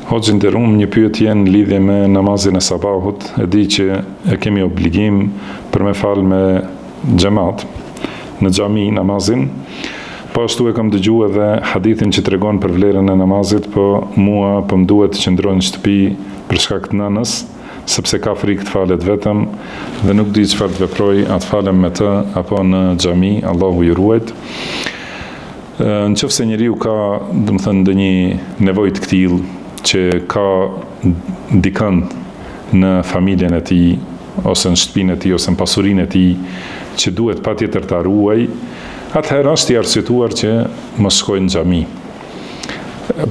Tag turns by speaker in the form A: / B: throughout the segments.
A: Hoxhë nderuar, një pyetje në lidhje me namazin e sabahut. E di që e kemi obligim për me falë me xhamat në xhami namazin. Po ashtu e kam dëgjuar edhe hadithin që tregon për vlerën e namazit, po mua po më duhet të qëndroj në shtëpi për shkak të nënës, sepse ka frikë të falet vetëm dhe nuk di çfarë të veproj, a të falem me të apo në xhami, Allahu ju ruajt. Nëse njeriu ka, domethënë, ndonjë nevojë të tillë që ka dikën në familjen e tij, ose në shtëpinë e tij, ose në pasurinë e tij, që duhet patjetër ta ruaj, atëherë është i arsyetuar që mos shkojë në xhami.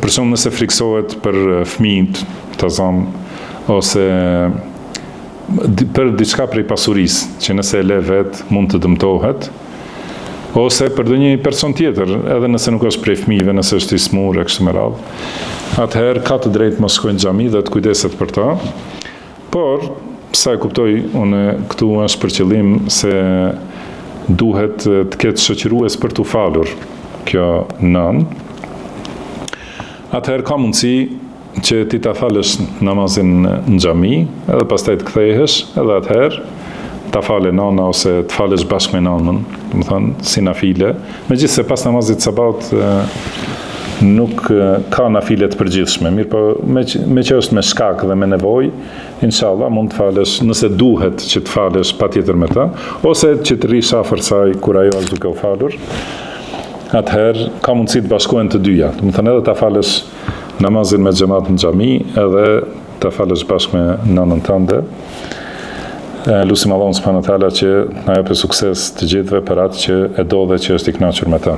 A: Për shembull, nëse friksohet për fëmijët të zon, ose për diçka prej pasurisë, që nëse e le vet mund të dëmtohet, ose për ndonjë person tjetër, edhe nëse nuk është prej fëmijëve, nëse është i smur e kështu me radhë, atëherë ka të drejtë mos shkojnë në xhami dhe të kujdeset për ta. Por, sa e kuptoj unë, këtu është për qëllim se duhet të ketë shoqërues për t'u falur kjo nën. Atëherë ka mundësi që ti ta falësh namazin në xhami, edhe pastaj të kthehesh, edhe atëherë ta falë nana ose të falësh bashkë me nanën, domethënë si nafile. Megjithëse pas namazit sabahut nuk ka nafile të përgjithshme, mirë po me që është me shkak dhe me nevojë, inshallah mund të falësh, nëse duhet që të falësh patjetër me ta, ose që të rish afër saj kur ajo është duke u falur. Atëherë ka mundësi të bashkohen të dyja, domethënë edhe ta falësh namazin me xhamat në xhami, edhe ta falësh bashkë me nanën tënde. Lutim Allahun subhanahu wa taala që na japë sukses të gjithëve për atë që e do dhe që është i kënaqur me ta.